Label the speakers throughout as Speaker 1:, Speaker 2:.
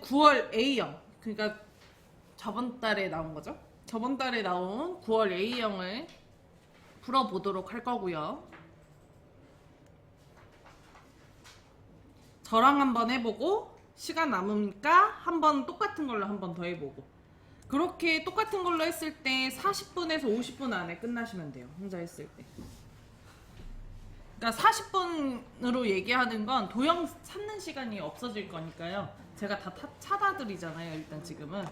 Speaker 1: 9월 A형, 그러니까 저번 달에 나온 거죠. 저번 달에 나온 9월 A형을 풀어보도록 할 거고요. 저랑 한번 해보고 시간 남으니까 한번 똑같은 걸로 한번 더 해보고, 그렇게 똑같은 걸로 했을 때 40분에서 50분 안에 끝나시면 돼요. 혼자 했을 때. 그러니까 40분으로 얘기하는 건 도형 찾는 시간이 없어질 거니까요. 제가 다 찾아 드리잖아요, 일단 지금은.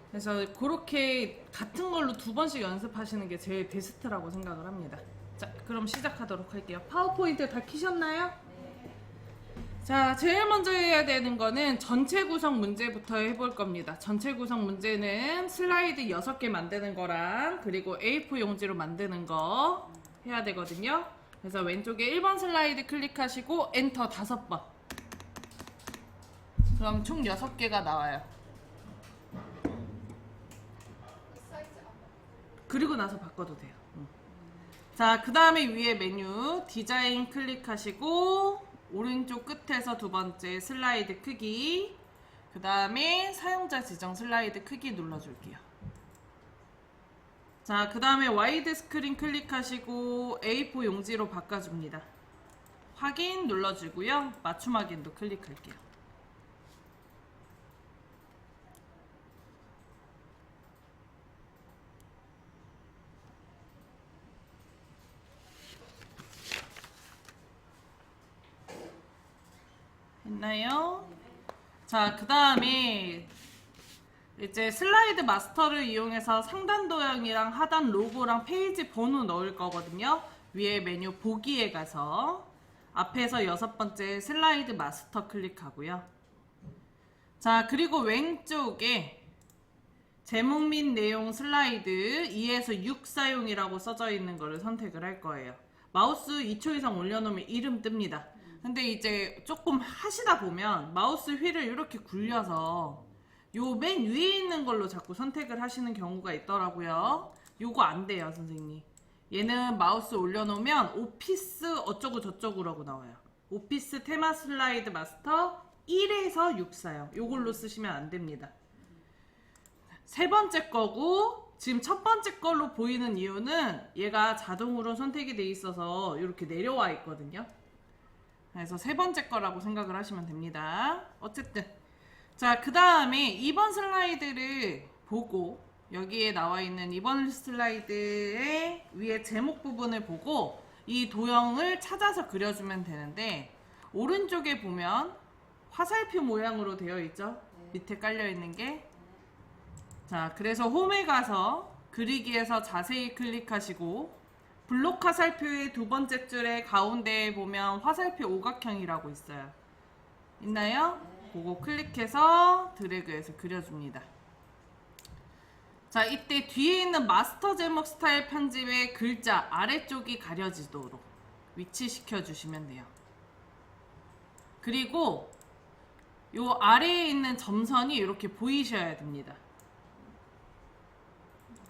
Speaker 1: 그래서 그렇게 같은 걸로 2번씩 연습하시는 게 제일 베스트라고 생각을 합니다. 자, 그럼 시작하도록 할게요. 파워포인트 다 켜셨나요? 자, 제일 먼저 해야 되는 거는 전체 구성 문제부터 해볼 겁니다. 전체 구성 문제는 슬라이드 6개 만드는 거랑 그리고 A4 용지로 만드는 거 해야 되거든요. 그래서 왼쪽에 1번 슬라이드 클릭하시고 엔터 5번. 그럼 총 6개가 나와요. 그리고 나서 바꿔도 돼요. 자, 그 다음에 위에 메뉴 디자인 클릭하시고 오른쪽 끝에서 2번째 슬라이드 크기, 그 다음에 사용자 지정 슬라이드 크기 눌러줄게요. 자, 그 다음에 와이드 스크린 클릭하시고 A4 용지로 바꿔줍니다. 확인 눌러주고요. 맞춤 확인도 클릭할게요. 했나요? 자, 그 다음에 이제 슬라이드 마스터를 이용해서 상단 도형이랑 하단 로고랑 페이지 번호 넣을 거거든요. 위에 메뉴 보기에 가서 앞에서 6번째 슬라이드 마스터 클릭하고요. 자, 그리고 왼쪽에 제목 및 내용 슬라이드 2에서 6 사용이라고 써져 있는 거를 선택을 할 거예요. 마우스 2초 이상 올려놓으면 이름 뜹니다. 근데 이제 조금 하시다 보면 마우스 휠을 이렇게 굴려서 요 맨 위에 있는 걸로 자꾸 선택을 하시는 경우가 있더라고요. 요거 안 돼요, 선생님. 얘는 마우스 올려놓으면 오피스 어쩌고 저쩌고라고 나와요. 오피스 테마 슬라이드 마스터 1에서 6 사용. 요걸로 쓰시면 안 됩니다. 세 번째 거고, 지금 첫 번째 걸로 보이는 이유는 얘가 자동으로 선택이 돼 있어서 이렇게 내려와 있거든요. 그래서 세 번째 거라고 생각을 하시면 됩니다. 어쨌든 자, 그 다음에 2번 슬라이드를 보고 여기에 나와 있는 2번 슬라이드의 위에 제목 부분을 보고 이 도형을 찾아서 그려주면 되는데, 오른쪽에 보면 화살표 모양으로 되어 있죠? 밑에 깔려 있는 게. 자, 그래서 홈에 가서 그리기에서 자세히 클릭하시고 블록 화살표의 2번째 줄에 가운데에 보면 화살표 오각형이라고 있어요. 있나요? 그거 클릭해서 드래그해서 그려줍니다. 자, 이때 뒤에 있는 마스터 제목 스타일 편집의 글자 아래쪽이 가려지도록 위치시켜 주시면 돼요. 그리고 요 아래에 있는 점선이 이렇게 보이셔야 됩니다.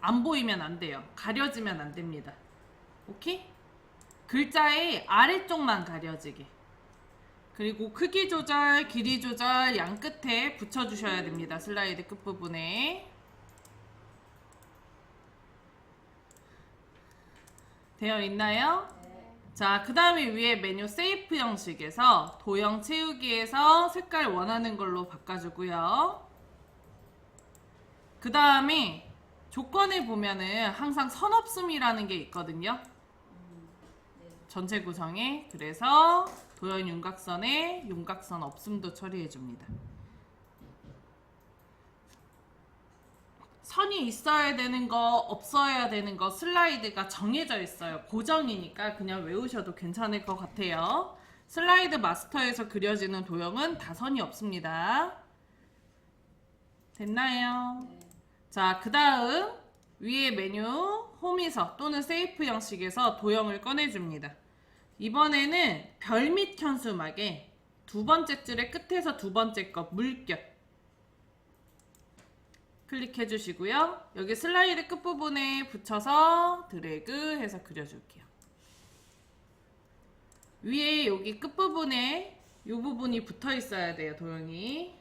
Speaker 1: 안 보이면 안 돼요. 가려지면 안 됩니다. 오케이? 글자의 아래쪽만 가려지게. 그리고 크기 조절, 길이 조절 양 끝에 붙여주셔야 됩니다. 슬라이드 끝부분에. 되어 있나요? 자, 그 다음에 위에 메뉴 세이프 형식에서 도형 채우기에서 색깔 원하는 걸로 바꿔주고요. 그 다음에 조건에 보면은 항상 선 없음이라는 게 있거든요. 전체 구성에. 그래서 도형 윤곽선에 윤곽선 없음도 처리해줍니다. 선이 있어야 되는 거, 없어야 되는 거 슬라이드가 정해져 있어요. 고정이니까 그냥 외우셔도 괜찮을 것 같아요. 슬라이드 마스터에서 그려지는 도형은 다 선이 없습니다. 됐나요? 자, 그 다음 위에 메뉴 홈에서 또는 세이프 형식에서 도형을 꺼내줍니다. 이번에는 별 및 현수막에 2번째 줄의 끝에서 2번째 거 물결 클릭해 주시고요. 여기 슬라이드 끝부분에 붙여서 드래그 해서 그려줄게요. 위에 여기 끝부분에 이 부분이 붙어 있어야 돼요, 도형이.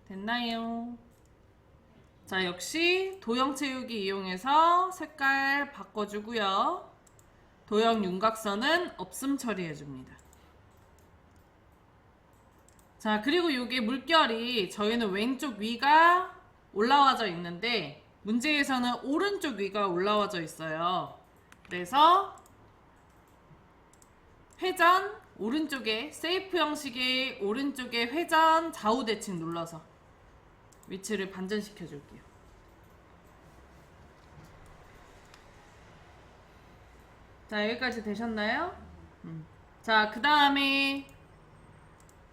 Speaker 1: 됐나요? 자, 역시 도형 채우기 이용해서 색깔 바꿔주고요. 도형 윤곽선은 없음 처리해줍니다. 자, 그리고 이게 물결이 저희는 왼쪽 위가 올라와져 있는데 문제에서는 오른쪽 위가 올라와져 있어요. 그래서 회전 오른쪽에 세이프 형식의 오른쪽에 회전 좌우 대칭 눌러서 위치를 반전시켜 줄게요. 자, 여기까지 되셨나요? 자, 그 다음에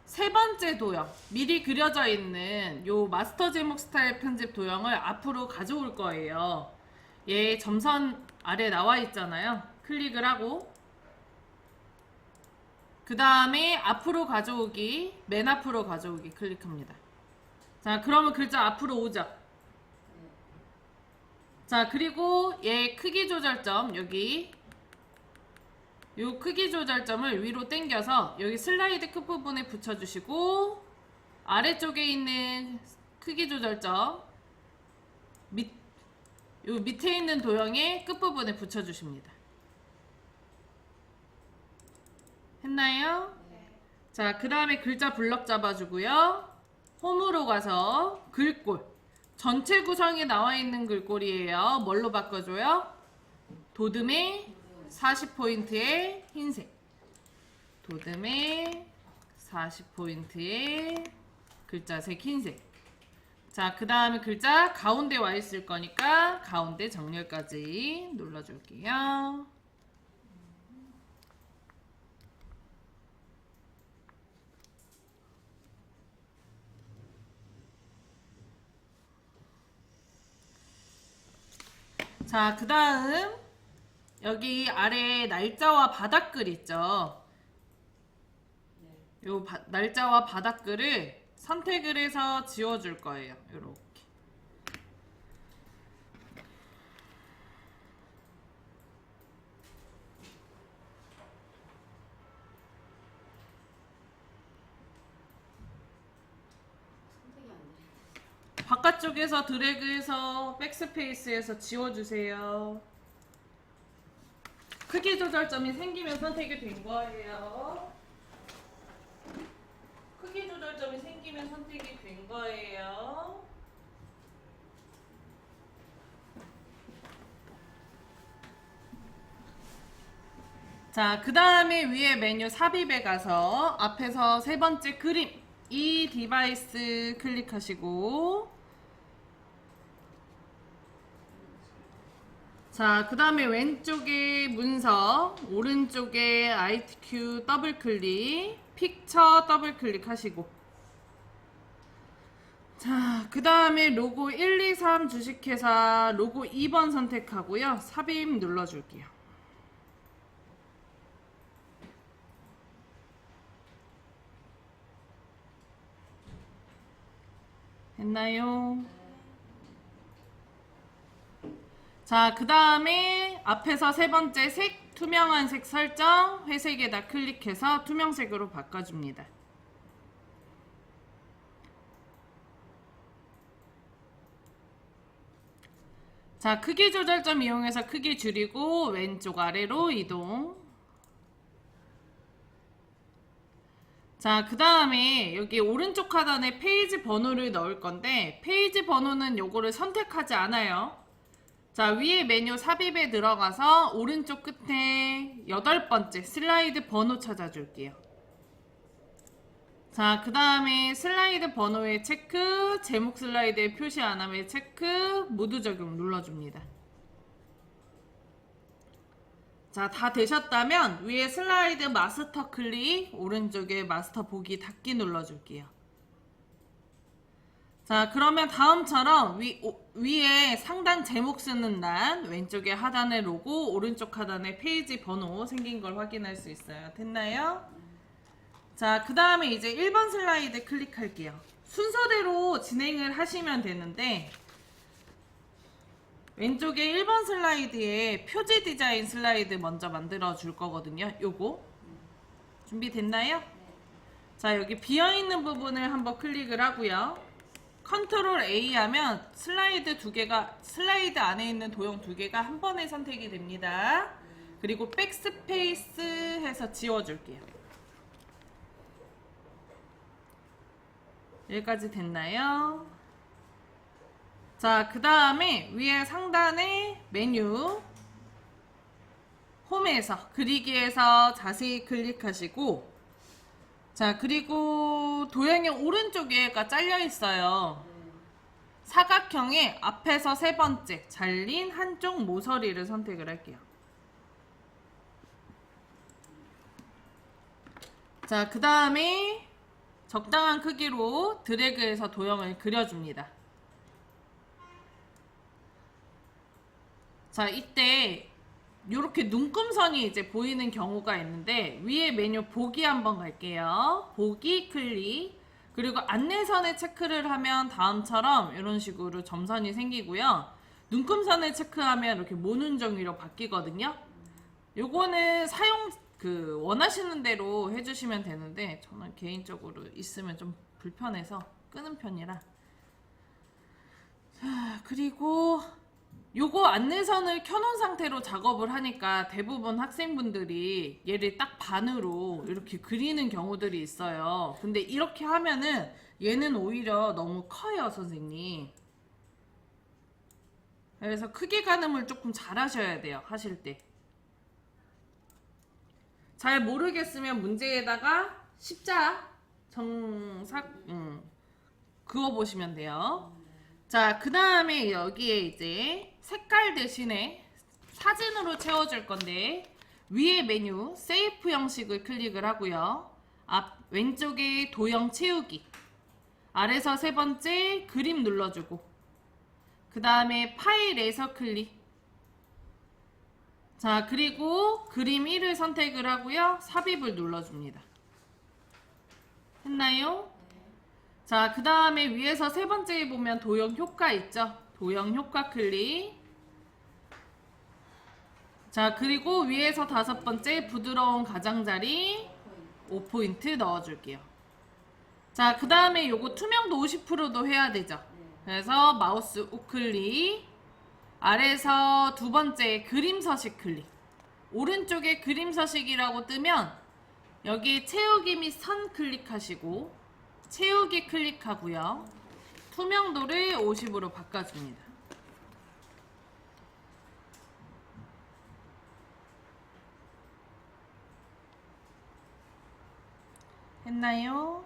Speaker 1: 세 번째 도형, 미리 그려져 있는 요 마스터 제목 스타일 편집 도형을 앞으로 가져올 거예요. 얘 점선 아래 나와 있잖아요. 클릭을 하고 그 다음에 앞으로 가져오기, 맨 앞으로 가져오기 클릭합니다. 자, 그러면 글자 앞으로 오죠. 자, 그리고 얘 크기 조절점 여기 요 크기 조절점을 위로 당겨서 여기 슬라이드 끝부분에 붙여주시고 아래쪽에 있는 크기 조절점 요 밑에 있는 도형의 끝부분에 붙여주십니다. 했나요? 네. 자, 그 다음에 글자 블럭 잡아주고요. 홈으로 가서 글꼴 전체 구성이 나와 있는 글꼴이에요. 뭘로 바꿔줘요? 도듬의 40포인트의 흰색, 도듬의 40포인트의 글자색 흰색. 자, 그 다음에 글자 가운데 와 있을 거니까 가운데 정렬까지 눌러줄게요. 자, 그 다음 여기 아래 날짜와 바닥글 있죠. 요 날짜와 바닥글을 선택을 해서 지워줄 거예요. 요렇게. 바깥쪽에서 드래그해서 백스페이스에서 지워주세요. 크기 조절점이 생기면 선택이 된 거예요. 크기 조절점이 생기면 선택이 된 거예요. 자, 그 다음에 위에 메뉴 삽입에 가서 앞에서 세 번째 그림 이 디바이스 클릭하시고 자, 그 다음에 왼쪽에 문서, 오른쪽에 ITQ 더블 클릭, 픽처 더블 클릭 하시고 자, 그 다음에 로고 123 주식회사 로고 2번 선택하고요. 삽입 눌러줄게요. 했나요? 자, 그 다음에 앞에서 세 번째 색, 투명한 색 설정, 회색에다 클릭해서 투명색으로 바꿔줍니다. 자, 크기 조절점 이용해서 크기 줄이고 왼쪽 아래로 이동. 자, 그 다음에 여기 오른쪽 하단에 페이지 번호를 넣을 건데 페이지 번호는 요거를 선택하지 않아요. 자, 위에 메뉴 삽입에 들어가서 오른쪽 끝에 8번째 슬라이드 번호 찾아줄게요. 자, 그 다음에 슬라이드 번호에 체크, 제목 슬라이드에 표시 안 하면 체크, 모두 적용 눌러줍니다. 자, 다 되셨다면 위에 슬라이드 마스터 클릭, 오른쪽에 마스터 보기 닫기 눌러줄게요. 자, 그러면 다음처럼 위에 상단 제목 쓰는 欄, 왼쪽에 하단에 로고, 오른쪽 하단에 페이지 번호 생긴 걸 확인할 수 있어요. 됐나요? 자, 그 다음에 이제 1번 슬라이드 클릭할게요. 순서대로 진행을 하시면 되는데 왼쪽에 1번 슬라이드에 표지 디자인 슬라이드 먼저 만들어 줄 거거든요. 요거 준비됐나요? 자, 여기 비어있는 부분을 한번 클릭을 하고요. 컨트롤 A 하면 슬라이드 안에 있는 도형 두 개가 한 번에 선택이 됩니다. 그리고 백스페이스 해서 지워줄게요. 여기까지 됐나요? 자, 그 다음에 위에 상단에 메뉴 홈에서 그리기에서 자세히 클릭하시고, 자, 그리고 도형의 오른쪽에가 잘려 있어요. 사각형의 앞에서 세 번째 잘린 한쪽 모서리를 선택을 할게요. 자, 그 다음에 적당한 크기로 드래그해서 도형을 그려줍니다. 자, 이때 이렇게 눈금선이 이제 보이는 경우가 있는데 위에 메뉴 보기 한번 갈게요. 보기 클릭. 그리고 안내선에 체크를 하면 다음처럼 이런 식으로 점선이 생기고요. 눈금선을 체크하면 이렇게 모눈정위로 바뀌거든요. 요거는 원하시는 대로 해주시면 되는데 저는 개인적으로 있으면 좀 불편해서 끄는 편이라. 자, 그리고 요거 안내선을 켜놓은 상태로 작업을 하니까 대부분 학생분들이 얘를 딱 반으로 이렇게 그리는 경우들이 있어요. 근데 이렇게 하면은 얘는 오히려 너무 커요, 선생님. 그래서 크기 가늠을 조금 잘 하셔야 돼요, 하실 때. 잘 모르겠으면 문제에다가 십자 그어 보시면 돼요. 자, 그 다음에 여기에 이제 색깔 대신에 사진으로 채워줄 건데 위에 메뉴 세이프 형식을 클릭을 하고요. 왼쪽에 도형 채우기, 아래서 세 번째 그림 눌러주고, 그 다음에 파일에서 클릭. 자, 그리고 그림 1을 선택을 하고요. 삽입을 눌러줍니다. 했나요? 자, 그 다음에 위에서 세 번째에 보면 도형 효과 있죠? 도형 효과 클릭. 자, 그리고 위에서 다섯 번째 부드러운 가장자리 5포인트 넣어줄게요. 자, 그 다음에 요거 투명도 50%도 해야 되죠? 그래서 마우스 우클릭. 아래에서 두 번째 그림 서식 클릭. 오른쪽에 그림 서식이라고 뜨면 여기 채우기 및 선 클릭하시고 채우기 클릭하고요. 투명도를 50으로 바꿔줍니다. 했나요?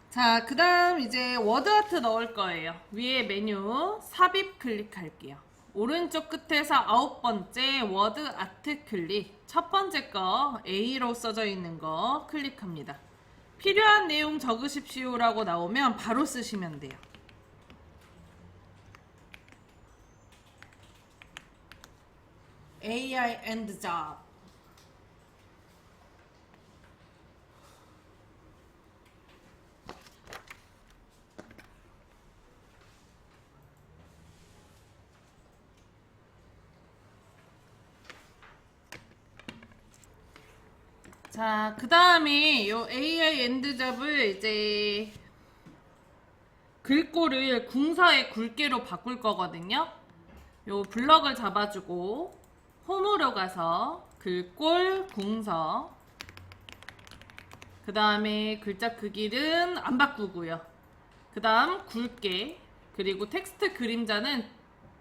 Speaker 1: 자, 그 다음 이제 워드 아트 넣을 거예요. 위에 메뉴 삽입 클릭할게요. 오른쪽 끝에서 9번째 워드 아트 클릭. 첫 번째 거 A로 써져 있는 거 클릭합니다. 필요한 내용 적으십시오라고 나오면 바로 쓰시면 돼요. AI and job. 자, 그 다음에 요 AI 엔드잡을 이제 글꼴을 궁서의 굵게로 바꿀 거거든요. 요 블럭을 잡아주고 홈으로 가서 글꼴 궁서, 그 다음에 글자 크기는 안 바꾸고요. 그 다음 굵게, 그리고 텍스트 그림자는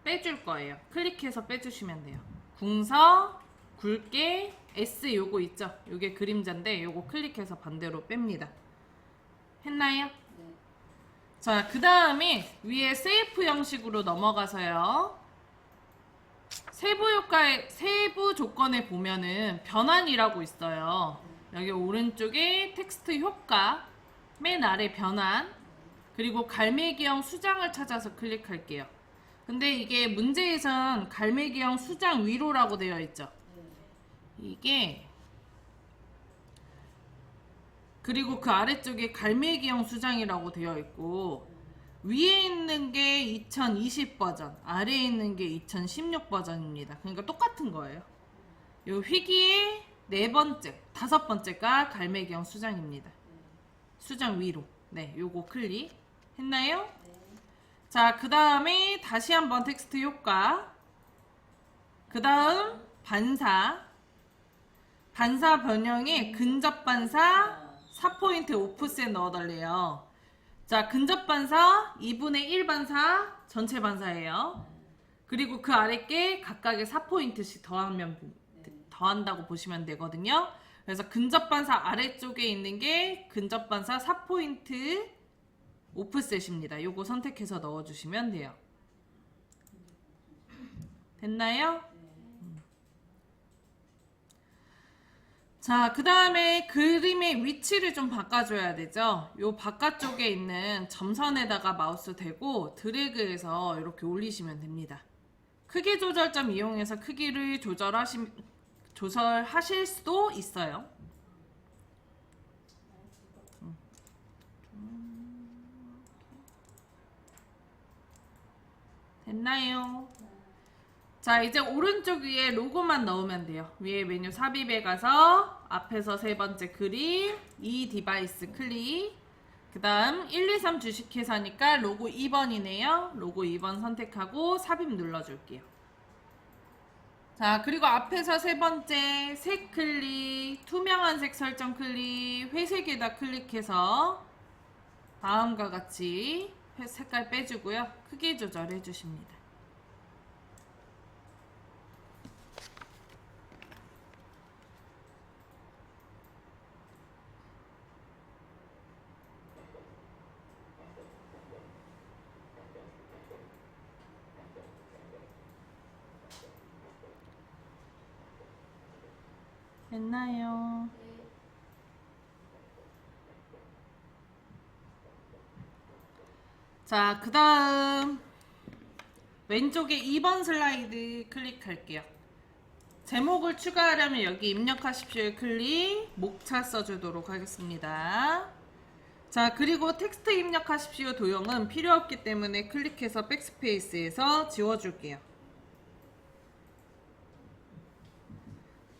Speaker 1: 빼줄 거예요. 클릭해서 빼주시면 돼요. 궁서, 굵게, S 요거 있죠? 요게 그림자인데 요거 클릭해서 반대로 뺍니다. 했나요? 네. 자, 그 다음에 위에 세이프 형식으로 넘어가서요. 세부 조건에 보면은 변환이라고 있어요. 여기 오른쪽에 텍스트 효과, 맨 아래 변환, 그리고 갈매기형 수장을 찾아서 클릭할게요. 근데 이게 문제에선 갈매기형 수장 위로라고 되어 있죠. 이게 그리고 그 아래쪽에 갈매기형 수장이라고 되어 있고, 위에 있는 게 2020 버전, 아래에 있는 게 2016 버전입니다. 그러니까 똑같은 거예요. 요 휘기의 네 번째, 다섯 번째가 갈매기형 수장입니다. 수장 위로. 네, 요거 클릭 했나요? 자, 그 다음에 다시 한번 텍스트 효과. 그 다음 반사. 반사 변형에 근접 반사 4포인트 오프셋 넣어달래요. 자, 근접 반사 2분의 1 반사 전체 반사예요. 그리고 그 아래 게 각각의 4포인트씩 더한다고 보시면 되거든요. 그래서 근접 반사 아래쪽에 있는 게 근접 반사 4포인트 오프셋입니다. 요거 선택해서 넣어주시면 돼요. 됐나요? 자, 그 다음에 그림의 위치를 좀 바꿔줘야 되죠. 요 바깥쪽에 있는 점선에다가 마우스 대고 드래그해서 이렇게 올리시면 됩니다. 크기 조절점 이용해서 크기를 조절하실 수도 있어요. 됐나요? 자, 이제 오른쪽 위에 로고만 넣으면 돼요. 위에 메뉴 삽입에 가서 앞에서 세 번째 그림, 이 디바이스 클릭. 그 다음 1, 2, 3 주식회사니까 로고 2번이네요. 로고 2번 선택하고 삽입 눌러줄게요. 자, 그리고 앞에서 세 번째 색 클릭, 투명한 색 설정 클릭, 회색에다 클릭해서 다음과 같이 색깔 빼주고요. 크기 조절해 주십니다. 됐나요? 자, 그 다음 왼쪽에 2번 슬라이드 클릭할게요. 제목을 추가하려면 여기 입력하십시오 클릭, 목차 써주도록 하겠습니다. 자, 그리고 텍스트 입력하십시오 도형은 필요 없기 때문에 클릭해서 백스페이스에서 지워줄게요.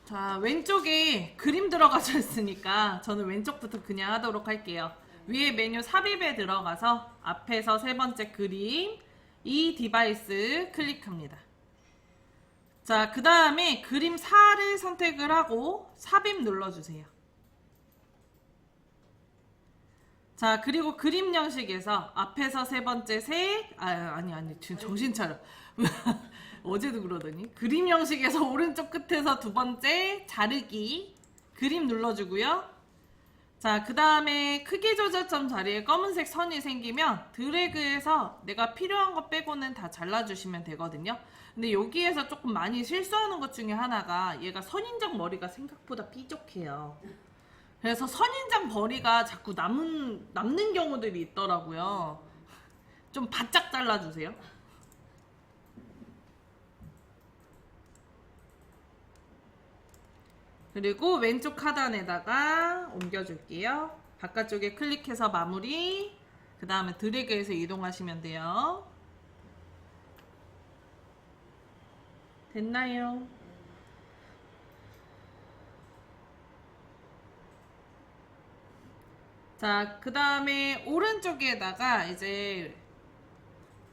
Speaker 1: 자, 왼쪽에 그림 들어가져 있으니까 저는 왼쪽부터 그냥 하도록 할게요. 위에 메뉴 삽입에 들어가서 앞에서 세 번째 그림, 이 디바이스 클릭합니다. 자, 그 다음에 그림 4를 선택을 하고 삽입 눌러주세요. 자, 그리고 그림 양식에서 앞에서 세 번째 색, 아니, 지금 정신 차려. 어제도 그러더니. 그림 형식에서 오른쪽 끝에서 두 번째 자르기 그림 눌러주고요. 자, 그 다음에 크기 조절점 자리에 검은색 선이 생기면 드래그해서 내가 필요한 거 빼고는 다 잘라주시면 되거든요. 근데 여기에서 조금 많이 실수하는 것 중에 하나가 얘가 선인장 머리가 생각보다 삐죽해요. 그래서 선인장 머리가 자꾸 남는 경우들이 있더라고요. 좀 바짝 잘라주세요. 그리고 왼쪽 하단에다가 옮겨줄게요. 바깥쪽에 클릭해서 마무리, 그 다음에 드래그해서 이동하시면 돼요. 됐나요? 자, 그 다음에 오른쪽에다가 이제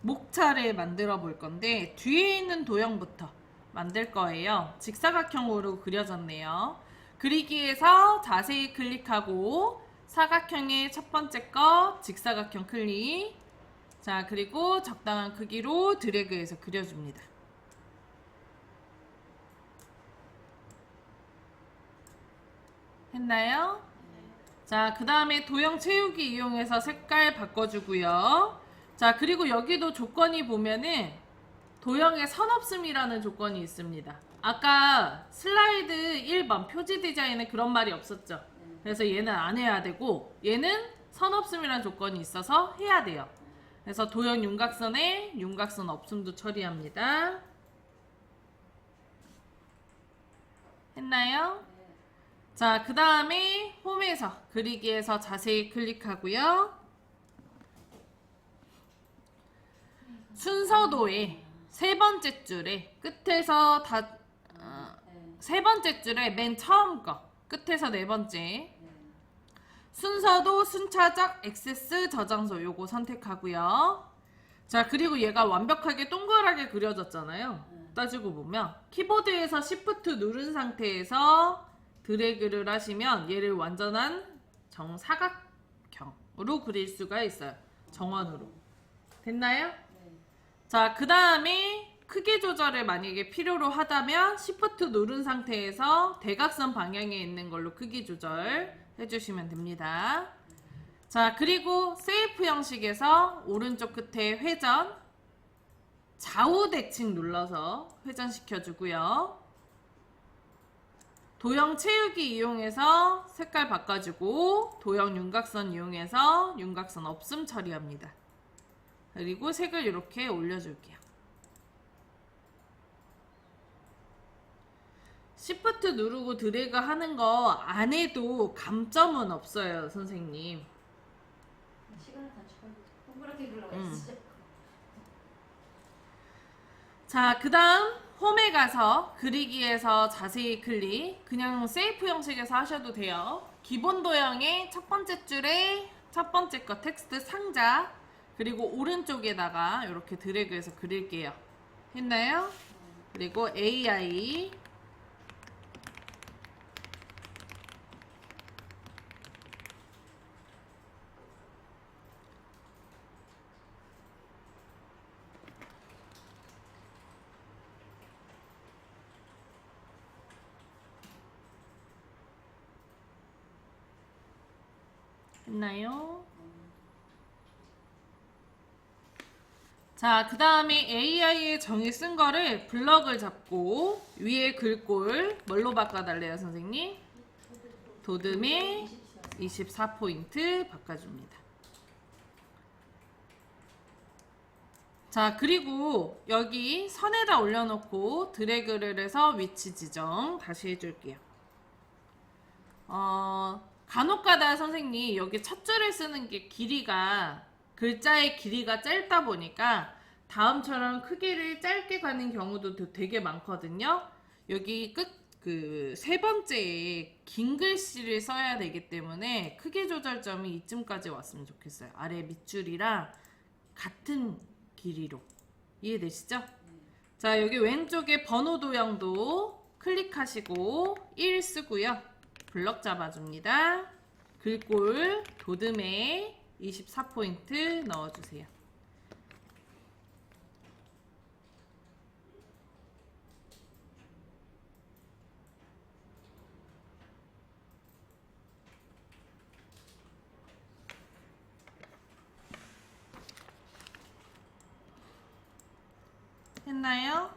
Speaker 1: 목차를 만들어 볼 건데 뒤에 있는 도형부터 만들 거예요. 직사각형으로 그려졌네요. 그리기에서 자세히 클릭하고 사각형의 첫 번째 거 직사각형 클릭. 자, 그리고 적당한 크기로 드래그해서 그려줍니다. 했나요? 자, 그 다음에 도형 채우기 이용해서 색깔 바꿔주고요. 자, 그리고 여기도 조건이 보면은 도형에 선 없음이라는 조건이 있습니다. 아까 슬라이드 1번 표지 디자인에 그런 말이 없었죠. 그래서 얘는 안 해야 되고 얘는 선 없음이라는 조건이 있어서 해야 돼요. 그래서 도형 윤곽선에 윤곽선 없음도 처리합니다. 했나요? 자, 그 다음에 홈에서 그리기에서 자세히 클릭하고요. 순서도의 세 번째 줄에 끝에서 세 번째 줄에 맨 처음 거 끝에서 네 번째 순서도 순차적 액세스 저장소 요거 선택하고요. 자, 그리고 얘가 완벽하게 동그랗게 그려졌잖아요. 따지고 보면 키보드에서 Shift 누른 상태에서 드래그를 하시면 얘를 완전한 정사각형으로 그릴 수가 있어요. 정원으로. 됐나요? 자, 그 다음에 크기 조절을 만약에 필요로 하다면 Shift 누른 상태에서 대각선 방향에 있는 걸로 크기 조절 해주시면 됩니다. 자, 그리고 세이프 형식에서 오른쪽 끝에 회전, 좌우 대칭 눌러서 회전시켜주고요. 도형 채우기 이용해서 색깔 바꿔주고 도형 윤곽선 이용해서 윤곽선 없음 처리합니다. 그리고 색을 이렇게 올려줄게요. Shift 누르고 드래그 하는 거 안 해도 감점은 없어요, 선생님.
Speaker 2: 시간을 다 쳐요. 동그랗게 그려야지.
Speaker 1: 자, 그 다음 홈에 가서 그리기에서 자세히 클릭. 그냥 세이프 형식에서 하셔도 돼요. 기본 도형의 첫 번째 줄에 첫 번째 거 텍스트 상자, 그리고 오른쪽에다가 이렇게 드래그해서 그릴게요. 했나요? 그리고 AI 했나요? 자, 그 다음에 AI의 정의 쓴 거를 블럭을 잡고 위에 글꼴 뭘로 바꿔달래요, 선생님? 도듬에 24포인트 바꿔줍니다. 자, 그리고 여기 선에다 올려놓고 드래그를 해서 위치 지정 다시 해줄게요. 간혹가다 선생님 여기 첫 줄을 쓰는 게 길이가 글자의 길이가 짧다 보니까 다음처럼 크기를 짧게 가는 경우도 되게 많거든요. 여기 그 세 번째에 긴 글씨를 써야 되기 때문에 크기 조절점이 이쯤까지 왔으면 좋겠어요. 아래 밑줄이랑 같은 길이로. 이해되시죠? 자, 여기 왼쪽에 번호 도형도 클릭하시고 1 쓰고요. 블럭 잡아줍니다. 글꼴 도듬에 24포인트 넣어주세요. 했나요?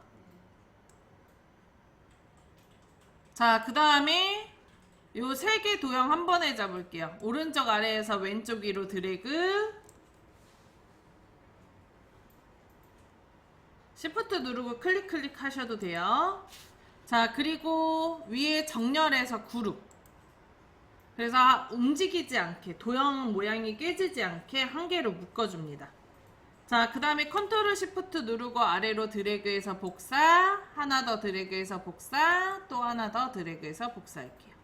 Speaker 1: 자, 그 다음에 요 세 개 도형 한 번에 잡을게요. 오른쪽 아래에서 왼쪽 위로 드래그, Shift 누르고 클릭 하셔도 돼요. 자, 그리고 위에 정렬해서 그룹. 그래서 움직이지 않게, 도형 모양이 깨지지 않게 한 개로 묶어줍니다. 자, 그 다음에 컨트롤 Shift 누르고 아래로 드래그해서 복사, 하나 더 드래그해서 복사, 또 하나 더 드래그해서 복사할게요.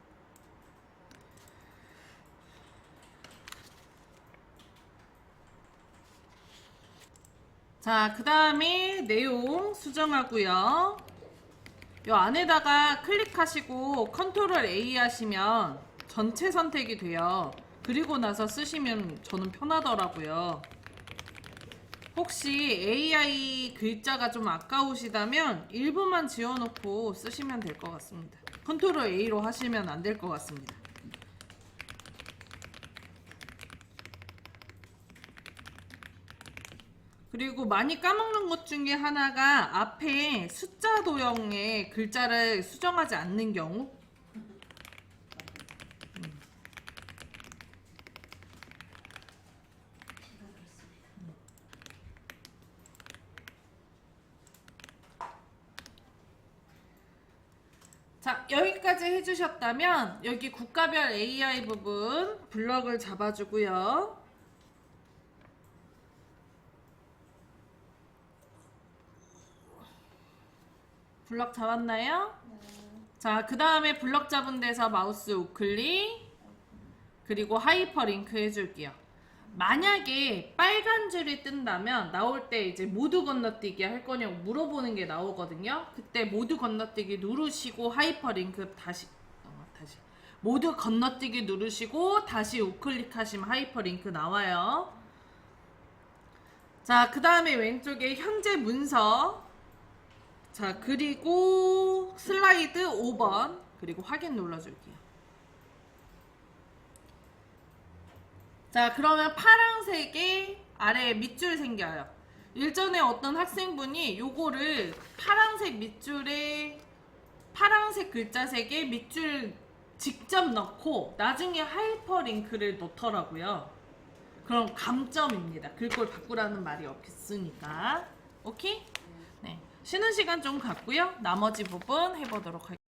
Speaker 1: 자, 그 다음에 내용 수정하고요. 요 안에다가 클릭하시고 컨트롤 A 하시면 전체 선택이 돼요. 그리고 나서 쓰시면 저는 편하더라고요. 혹시 AI 글자가 좀 아까우시다면 일부만 지워놓고 쓰시면 될 것 같습니다. 컨트롤 A로 하시면 안 될 것 같습니다. 그리고 많이 까먹는 것 중에 하나가 앞에 숫자 도형의 글자를 수정하지 않는 경우. 자, 여기까지 해주셨다면 여기 국가별 AI 부분 블럭을 잡아주고요. 블럭 잡았나요?
Speaker 2: 네.
Speaker 1: 자, 그 다음에 블럭 잡은 데서 마우스 우클릭, 그리고 하이퍼링크 해줄게요. 만약에 빨간 줄이 뜬다면 나올 때 이제 모두 건너뛰기 할 거냐고 물어보는 게 나오거든요. 그때 모두 건너뛰기 누르시고 하이퍼링크 다시 모두 건너뛰기 누르시고 다시 우클릭 하시면 하이퍼링크 나와요. 자, 그 다음에 왼쪽에 현재 문서, 자, 그리고 슬라이드 5번, 그리고 확인 눌러줄게요. 자, 그러면 파란색이 아래에 밑줄 생겨요. 일전에 어떤 학생분이 요거를 파란색 밑줄에 파란색 글자색에 밑줄 직접 넣고 나중에 하이퍼링크를 넣더라고요. 그럼 감점입니다. 글꼴 바꾸라는 말이 없으니까. 오케이? 네. 쉬는 시간 좀 갖고요. 나머지 부분 해보도록 할게요.